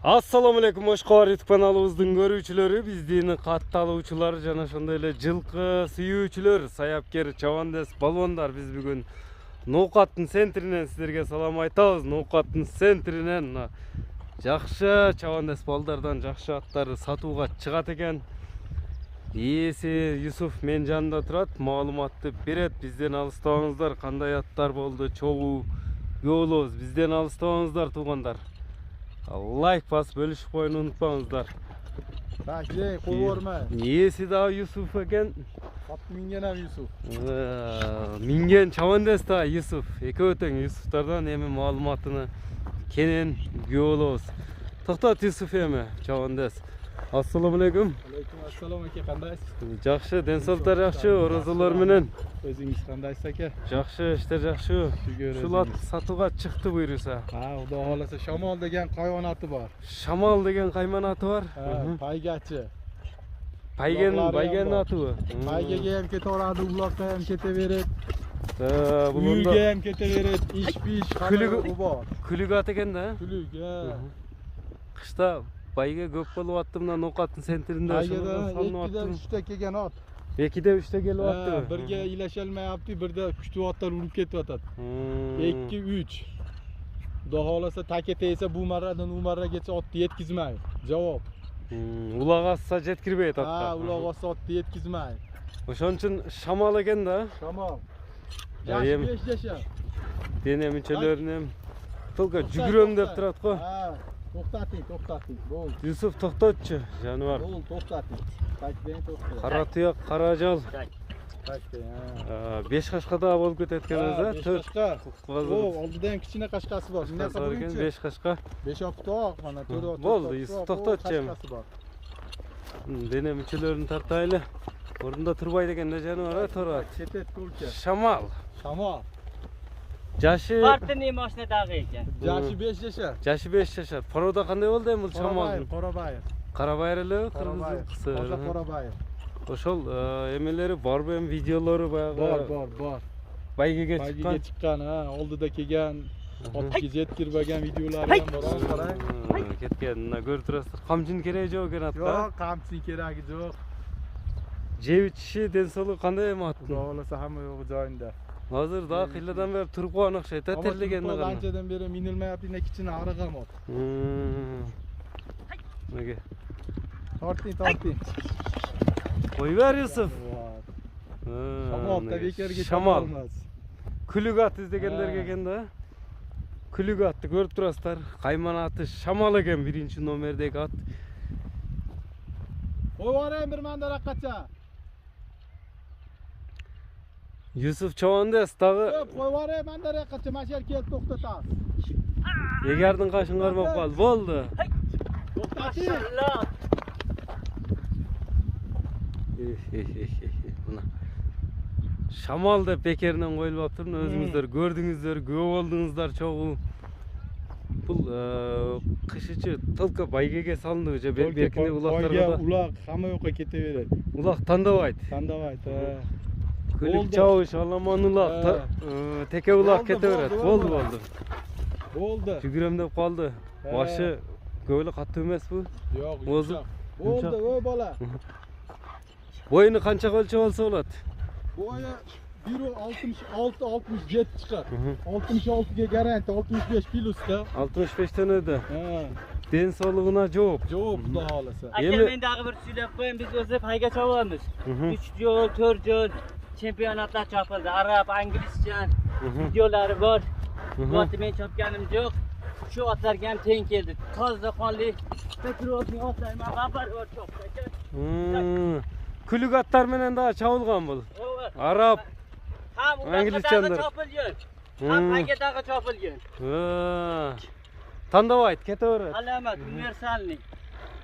Assalamu alaikum, Qo'shqor YouTube kanalımızın görücüleri, bizning qattiq aluvchilar, jana shunday ele jilqi suyuvchilar, sayapkер, chavandas, balvonlar. Biz bugun No'qatning sentridan sizlarga salom aytamiz. No'qatning sentridan yaxshi chavandas baldardan yaxshi atlar satuga chiqat ekan. Iyesi Yusuf men janida turadi, ma'lumotni beradi. Bizdan alistangizlar, qanday atlar bo'ldi, cho'g'u yo'loz. Bizdan alistangizlar tuğanlar. Like bas, bölüşüp koyunu unutmаңыздар. Takle, kovorma. Niyesi daha Yusuf ekan? At mingenam Yusuf. Mingen chavandas da Yusuf. Eko'teng Yusuflardan emi ma'lumotini keyin yo'loz. To'xtat Yusuf emi chavandas. Assalomu alaykum. Alaykum assalom aka, qandaysiz? Yaxshi, densoltar yaxshi, ro'zalar bilan. O'zingiz qandaysiz aka? Yaxshi, ishlar yaxshi. Shular satuga chiqdi buyursa. Ha, xudo xolasa Shamol degan hayvonoti bor. Shamol degan hayvonoti bor. Paygachi. Paygan oti bu. Paygaga ham ketaveradi, uloqqa ham ketaveradi. Bulunda Uyga ham ketaveradi, ish-pish, Kuligi- bor. Kulug ot ekanda. Kulug, ha. Qishda bayga ko'p bo'lyaptimda, No'qatning sentrida Paygada 2dan 3ta kelgan ot. 2da 3ta kelyapti. Birga ilasholmayapti, birda kuchli otlar urib ketyapti. 2 3. Xudo xolasa taka tegsa bu marradan u marragacha otni yetkazmaydi. Javob. Uloq assa jetkirmaydi otga. Ha, uloq assa otni yetkazmaydi. O'shaning uchun shamol ekanda. Shamol. Ya, Yashi yem- 5 yasha. Deneminchalarini ham to'lqa juguram deb turadi-ku. Ha, to'xtating. Bo'ldi. Yusuf to'xtatchi, jonivor. Bo'ldi, to'xtating. Taklang to'xtat. Qora tuyoq, qora jol. Taklang, ha. 5 qashqada bo'lib ketayotganimizda 4 O, oldida ham kichkina qashqasi bor. Bunaqa bo'linchi. 5 qashqa. 5 optoq, mana 4 optoq. Bo'ldi, Yusuf, to'xtatchi ham. Deneminchalarini tartayli. O'rnida turmaydi ekanda jonivor, turadi. Chetet ko'lcha. Shamol. Shamol. Jashi Partining mashinadagi ekan. Jashi 5 yasha. Jashi 5 yashar. Paroda qanday bo'ldi bu shamolning? Qorabayir. Qarabayirli, qirmizı Qorabayir. qisi. Toza Qorabayir. O'shol emelari bormi ham videolari bayog'i? Bor. Baygaga Baygiga chiqqan. chiqqan, ha, oldida kelgan, otga jetkirmagan videolari ham bor. Qarang. Ketgan, ko'rib turasizlar. Qamchin kerak yo'q ekan hatto. Yo'q, qamchining keragi yo'q. Jevchi densoligi qanday emat? Xudo xolasa hamma yo'g'i joyida. Hozir daqiqalardan beri turib qo'ygan o'xshaydi, terliganda qana. Anchadan beri minilmayapti, kichkina ariq ot. Nega? Torting. Qo'yver Yusuf. Shamol tabikarga Shamol. Kulug ot izlaganlarga ekanda. Kulug otni ko'rib turasizlar. Qaymonati Shamol ekan, birinchi nomerdagi ot. Qo'yvoraymi bir mandaraqqacha. Yusuf chavandas tag'i Qo'yvoraymi mandaraqqacha, mashal kelib to'xtatasiz. Egarning qashin qarmab qoldi. Bo'ldi. To'xtating. Maşallah. Buna. Shamol deb bekerdan qo'yilibdi. O'zingizlar ko'rdingizlar, ko'p oldingizlar cho'g'u. Bu qishichi tilka baygaga solindi o'sha berkinde uloqlarga. Uloq hamma yoqqa ketaveradi. Uloq Tandavayt. Tandavayt, ha. Kulik chavush, olomon uloq, teka uloq ketaveradi. Bo'ldi. Bo'ldi. Juguram deb qoldi. Boshi ko'li qattiq emas bu. Yo'q, O'zi bo'ldi, voy bola. Bo'yini qancha o'lchab olsa bo'ladi? Bo'yi 1.66-67 chiqar. 66 ga garanti, 65 kiloda. 65 tonada. Ha. Den sog'lig'ina javob. Javob xudo xolasa. Aka men dag'i bir so'ylab qo'ying, biz o'zi payga chavamiz. 3 yo'l, 4 yo'l chempionatlar chopildi. Arab, inglizcha videolari bor. Otni men chopganim yo'q. Shu otlarga ham teng keldi. Toza qonli Petrovning otlari men xabar bor cho'qdi. Kulug otlar bilan da chavilgan bu. Arab, ham inglizchalar chopilgan. Ham paygadaga chopilgan. Tandavayt ketaveradi. Alamat universalniy.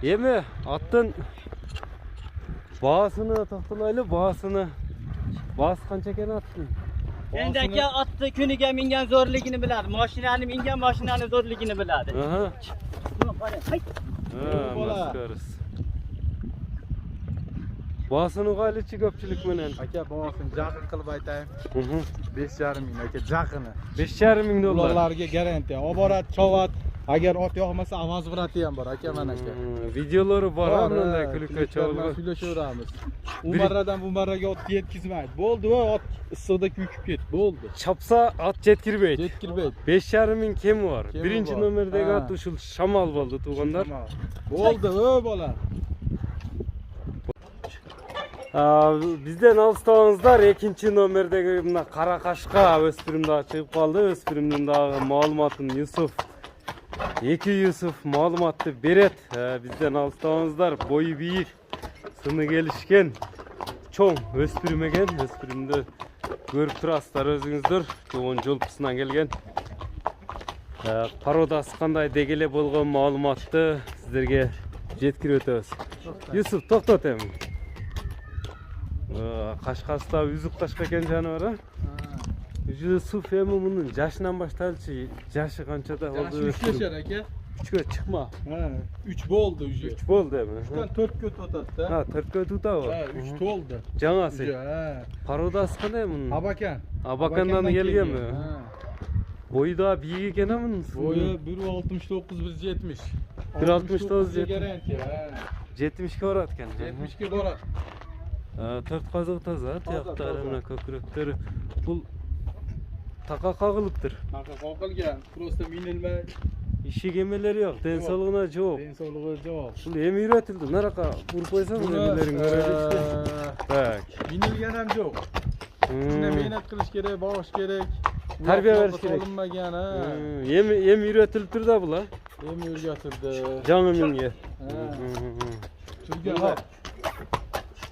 Yemi otdan bahasini to'xtalayli, bahasini. Bahasi qancha ekan otning? Endi aka otni kuniga mingan zo'rligini biladi. Mashinani mingan mashinani zo'rligini biladi. Aha. Bola. Bahasini qaylichi ko'pchilik bilan. Aka, bahasini jaqin qilib aytayim. 5,5 ming aka, jaqini. 5,5 ming dollar. Ularga garantiya. Oborat, chovat, Agar ot yoqmasa avaz vrati ham bor aka mana aka. Videolari bor bunday kulukka cholg'u. Suylashaveramiz. U marradan bu marraga ot yetkizmaydi. Bo'ldi va ot issiqda kuyib ketdi. Bo'ldi. Chapsa at yetkirbaydi. Yetkirmaydi. 5,5 ming kemi bor. Kemi Birinchi bor. nomerdagi Ha. at ushul shamol bo'ldi tug'anlar. Bo'ldi o bola. Bizden alыстağınızlar ikinci nomerdagi mına qara qashqa o'spirim daha chiqib qoldi. O'spirimning dag'i ma'lumotini Yusuf. Iki Yusuf ma'lumotni beradi. Bizden alыстağınızlar boyu büyük, sını gelişken, çoğ o'spirim ekan. O'spirimni ko'rib turasizlar o'zingizlar. Yo'g'on julpisidan kelgan. Parodasi qanday degele bo'lgan ma'lumotni sizlarga yetkirib o'tamiz. Yusuf to'xtat endi. Qashqasida uzuq qashqa ekan jonivar. Yusuf endi bunun jashidan boshlanishi, jashi qanchada bo'ldi? 3 yashar aka. 3ga chiqma. Ha, 3 bo'ldi uje. 3 bo'ldimi? 3dan 4 ga o'tadi-da. Ha, 4 ga o'tadi. Ha, 3 to'ldi. Jangasi. Ha. Parodasi qanday bunun? Abakan. Abakandan kelganmi? Ha. Boyu da büyük ekan bunun. Boyu 1.69 170. 1.69 garanti. Ha. 70 ga boradi ekan. 70 ga boradi. 4 qoziq toza, tuyoqlari, mana ko'kraklari. Bu taqa qag'ilibdir. Taqa qoqilgan. Prosta minilmay. İşi gemeleri yok, densalığına çok. Densallığı yo'q. Bu hem üretildi. Naraqa urib qo'ysam nemalarni ko'radi işte. Bak. Minilgan ham yo'q. Shunda mehnat qilish kerak, boqish kerak. Tarbiya berish kerak. Solinmagan, ha. Hem üretilib turdi bular. Hem o'rgatildi. Jami menga. Turgan hop.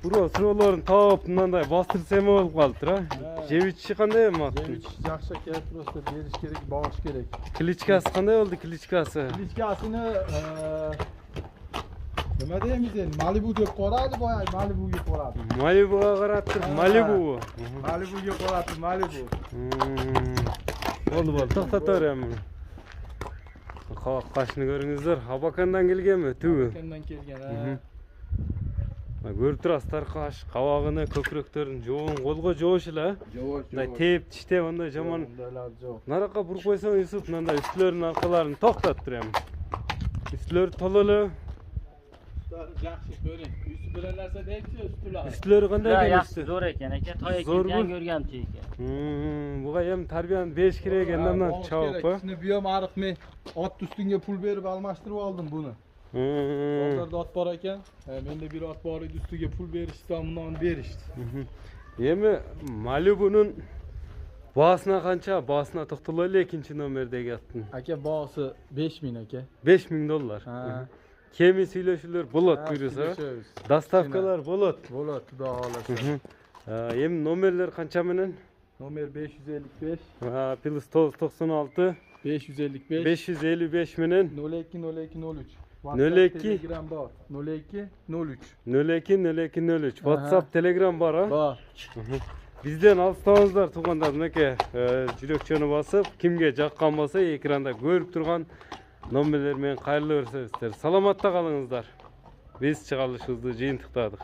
Buro sıralarını tap bunday bastırsam olib qolibdir ha. Jeb ichishi qanday bo'lmoqda? Yaxshi kerak, prosta berish kerak, boqish kerak. Klichkasi qanday bo'ldi klichkasi? Klichkasini nima deymiz endi? Malibu deb qo'yadi, boya Malibuga qo'yadi. Malibuga qaratib, Malibu. Malibuga qo'yadi, Malibu. Bo'ldi, to'xtatarım. Qashni ko'ringizlar, Habakandan kelganmi? Tuvi. Habakandan kelgan, ha. Ko'rib turasizlar, qash, qavog'ini, ko'kraklarini jo'ng, qo'lga jo'shila. Bunday tep, tishda bunday jomon. Naraqa burib qo'ysam Yusuf, bunday ustlarini, orqalarini to'xtatib turaman. Ustlari tolali. Yaxshi ko'ring. Usti bilan narsa deychi, ustilar. Ustlari qanday Yaxshi kelishdi? zo'r ekan aka, toy Zo'r ekan, ko'rgamchi ekan. Buga ham tarbiyani berish kerak ekandan chavob. Shuni bu ham ariq men ot ustunga pul berib almashtirib oldim buni. Bozorda ot bor ekan. Menda bir ot bor edi, ustiga pul berishdi, undan berishdi. Yemi Malibu'nun bahasına qancha? Bahasına to'xtalaylik ikinci nomerdagi atning. Aka bahasi 5000 aka. $5000. Ha. Kemi söyleshilar bo'ladi buyursa. Dastavkalar bo'ladi. Bo'ladi, xudo xolasa. Yem nomerlar qancha menen? Nomer 555 +96 555 555 menen 020203. 02 Telegram bor. 0203. 0203 WhatsApp Telegram bor ha? Bor. Bizden alыстаңыздар туғандар мінекей жүрекчені басып, kimге жаққан болса ekranda көріп тұрған номерлермен қайырлы көрсеңіздер. Саламатта қалыңыздар. Biz çıkarılışımızı жиынтықтадық.